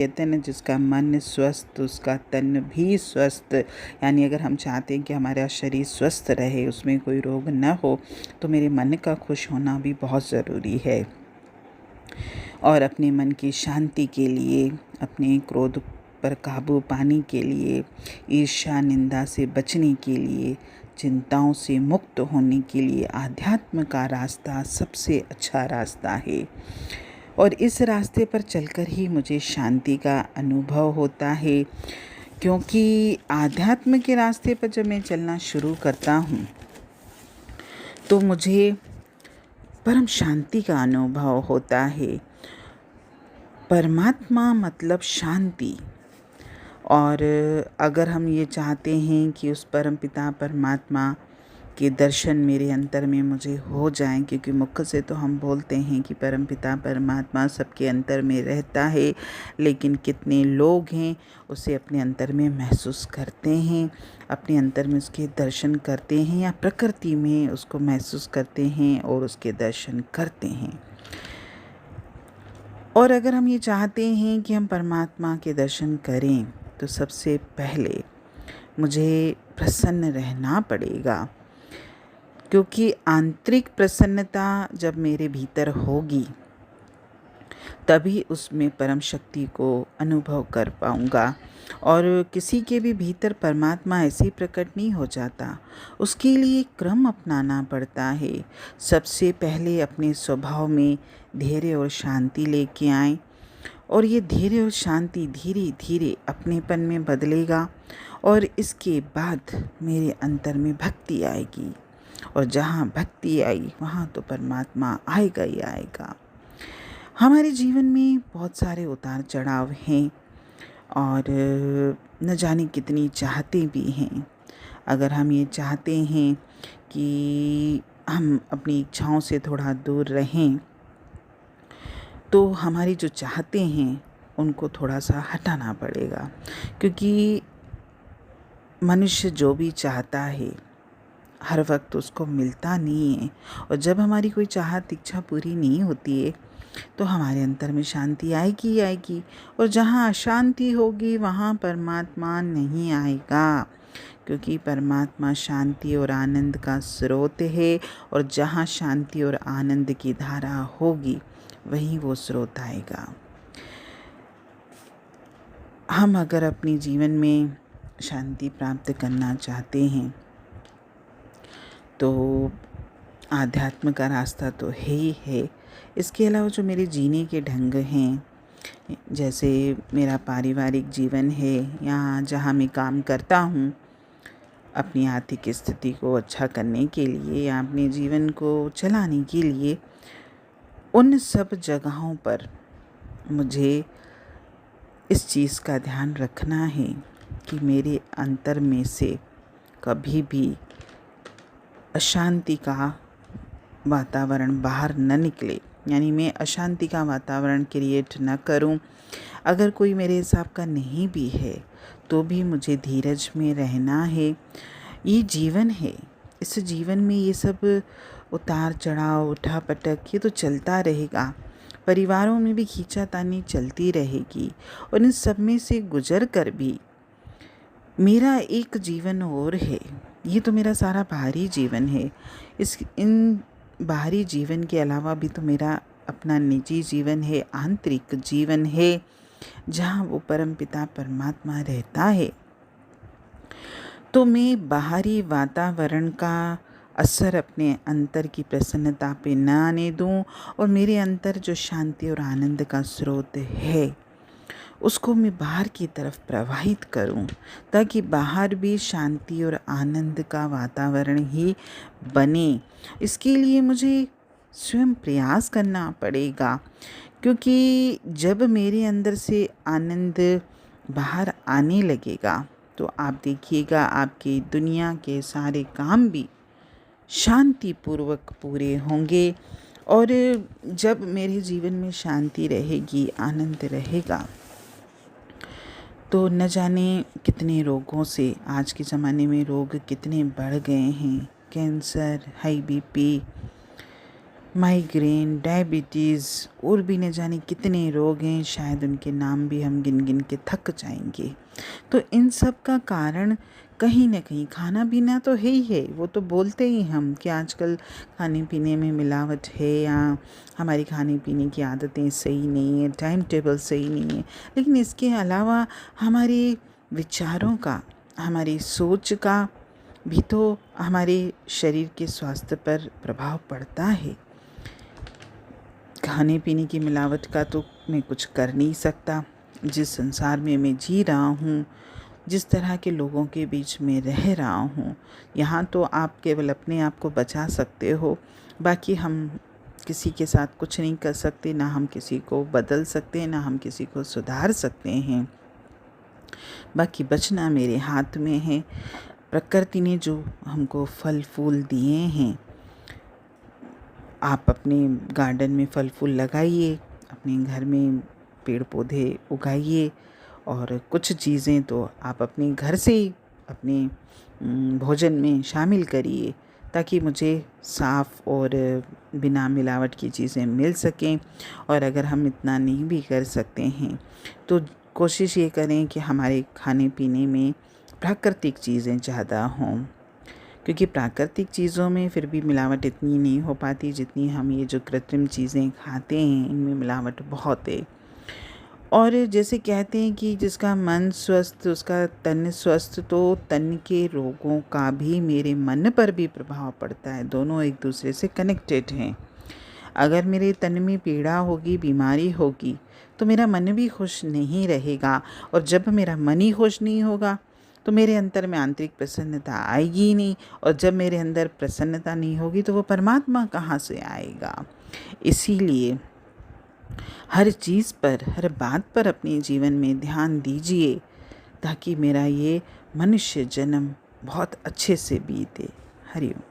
कहते हैं ना, जिसका मन स्वस्थ उसका तन भी स्वस्थ। यानी अगर हम चाहते हैं कि हमारा शरीर स्वस्थ रहे, उसमें कोई रोग न हो, तो मेरे मन का खुश होना भी बहुत ज़रूरी है। और अपने मन की शांति के लिए, अपने क्रोध पर काबू पाने के लिए, ईर्ष्या निंदा से बचने के लिए, चिंताओं से मुक्त होने के लिए आध्यात्म का रास्ता सबसे अच्छा रास्ता है। और इस रास्ते पर चलकर ही मुझे शांति का अनुभव होता है, क्योंकि आध्यात्म के रास्ते पर जब मैं चलना शुरू करता हूँ तो मुझे परम शांति का अनुभव होता है। परमात्मा मतलब शांति। और अगर हम ये चाहते हैं कि उस परमपिता परमात्मा के दर्शन मेरे अंतर में मुझे हो जाएं, क्योंकि मुख से तो हम बोलते हैं कि परमपिता परमात्मा सबके अंतर में रहता है, लेकिन कितने लोग हैं उसे अपने अंतर में महसूस करते हैं, अपने अंतर में उसके दर्शन करते हैं, या प्रकृति में उसको महसूस करते हैं और उसके दर्शन करते हैं। और अगर हम ये चाहते हैं कि हम परमात्मा के दर्शन करें, तो सबसे पहले मुझे प्रसन्न रहना पड़ेगा, क्योंकि आंतरिक प्रसन्नता जब मेरे भीतर होगी तभी उसमें परम शक्ति को अनुभव कर पाऊंगा। और किसी के भी भीतर परमात्मा ऐसे ही प्रकट नहीं हो जाता, उसके लिए क्रम अपनाना पड़ता है। सबसे पहले अपने स्वभाव में धैर्य और शांति लेके आएं, और ये धैर्य और शांति धीरे धीरे अपनेपन में बदलेगा, और इसके बाद मेरे अंतर में भक्ति आएगी, और जहाँ भक्ति आई वहाँ तो परमात्मा आएगा ही आएगा। हमारे जीवन में बहुत सारे उतार चढ़ाव हैं, और न जाने कितनी चाहते भी हैं। अगर हम ये चाहते हैं कि हम अपनी इच्छाओं से थोड़ा दूर रहें, तो हमारी जो चाहते हैं उनको थोड़ा सा हटाना पड़ेगा, क्योंकि मनुष्य जो भी चाहता है हर वक्त उसको मिलता नहीं है। और जब हमारी कोई चाहत इच्छा पूरी नहीं होती है तो हमारे अंतर में शांति आएगी ही आएगी, और जहाँ अशांति होगी वहाँ परमात्मा नहीं आएगा, क्योंकि परमात्मा शांति और आनंद का स्रोत है। और जहाँ शांति और आनंद की धारा होगी वहीं वो स्रोत आएगा। हम अगर अपने जीवन में शांति प्राप्त करना चाहते हैं तो आध्यात्म का रास्ता तो है ही है। इसके अलावा जो मेरे जीने के ढंग हैं, जैसे मेरा पारिवारिक जीवन है या जहाँ मैं काम करता हूँ, अपनी आर्थिक स्थिति को अच्छा करने के लिए या अपने जीवन को चलाने के लिए, उन सब जगहों पर मुझे इस चीज़ का ध्यान रखना है कि मेरे अंतर में से कभी भी अशांति का वातावरण बाहर न निकले, यानी मैं अशांति का वातावरण क्रिएट न करूं। अगर कोई मेरे हिसाब का नहीं भी है तो भी मुझे धीरज में रहना है। ये जीवन है, इस जीवन में ये सब उतार चढ़ाव उठा पटक ये तो चलता रहेगा। परिवारों में भी खींचातानी चलती रहेगी, और इन सब में से गुजर कर भी मेरा एक जीवन और है। ये तो मेरा सारा बाहरी जीवन है। इन बाहरी जीवन के अलावा भी तो मेरा अपना निजी जीवन है, आंतरिक जीवन है, जहाँ वो परमपिता परमात्मा रहता है। तो मैं बाहरी वातावरण का असर अपने अंतर की प्रसन्नता पे न आने दूँ, और मेरे अंतर जो शांति और आनंद का स्रोत है उसको मैं बाहर की तरफ प्रवाहित करूं, ताकि बाहर भी शांति और आनंद का वातावरण ही बने। इसके लिए मुझे स्वयं प्रयास करना पड़ेगा, क्योंकि जब मेरे अंदर से आनंद बाहर आने लगेगा तो आप देखिएगा आपकी दुनिया के सारे काम भी शांतिपूर्वक पूरे होंगे। और जब मेरे जीवन में शांति रहेगी, आनंद रहेगा, तो न जाने कितने रोगों से, आज के ज़माने में रोग कितने बढ़ गए हैं, cancer, high BP, migraine, diabetes और भी न जाने कितने रोग हैं, शायद उनके नाम भी हम गिन गिन के थक जाएंगे। तो इन सब का कारण कहीं न कहीं खाना पीना तो है ही है। वो तो बोलते ही हम कि आजकल खाने पीने में मिलावट है या हमारी खाने पीने की आदतें सही नहीं है, टाइम टेबल सही नहीं है। लेकिन इसके अलावा हमारे विचारों का, हमारी सोच का भी तो हमारे शरीर के स्वास्थ्य पर प्रभाव पड़ता है। खाने पीने की मिलावट का तो मैं कुछ कर नहीं सकता। जिस संसार में मैं जी रहा हूँ, जिस तरह के लोगों के बीच में रह रहा हूँ, यहाँ तो आप केवल अपने आप को बचा सकते हो। बाकी हम किसी के साथ कुछ नहीं कर सकते, ना हम किसी को बदल सकते हैं, ना हम किसी को सुधार सकते हैं। बाकी बचना मेरे हाथ में है। प्रकृति ने जो हमको फल फूल दिए हैं, आप अपने गार्डन में फल फूल लगाइए, अपने घर में पेड़ पौधे उगाइए, और कुछ चीज़ें तो आप अपने घर से ही अपने भोजन में शामिल करिए, ताकि मुझे साफ़ और बिना मिलावट की चीज़ें मिल सकें। और अगर हम इतना नहीं भी कर सकते हैं तो कोशिश ये करें कि हमारे खाने पीने में प्राकृतिक चीज़ें ज़्यादा हों, क्योंकि प्राकृतिक चीज़ों में फिर भी मिलावट इतनी नहीं हो पाती जितनी हम ये जो कृत्रिम चीज़ें खाते हैं, इनमें मिलावट बहुत है। और जैसे कहते हैं कि जिसका मन स्वस्थ उसका तन स्वस्थ, तो तन के रोगों का भी मेरे मन पर भी प्रभाव पड़ता है। दोनों एक दूसरे से कनेक्टेड हैं। अगर मेरे तन में पीड़ा होगी, बीमारी होगी, तो मेरा मन भी खुश नहीं रहेगा। और जब मेरा मन ही खुश नहीं होगा तो मेरे अंतर में आंतरिक प्रसन्नता आएगी ही नहीं। और जब मेरे अंदर प्रसन्नता नहीं होगी तो वो परमात्मा कहाँ से आएगा। इसीलिए हर चीज़ पर, हर बात पर अपने जीवन में ध्यान दीजिए, ताकि मेरा ये मनुष्य जन्म बहुत अच्छे से बीते। हरि ओम।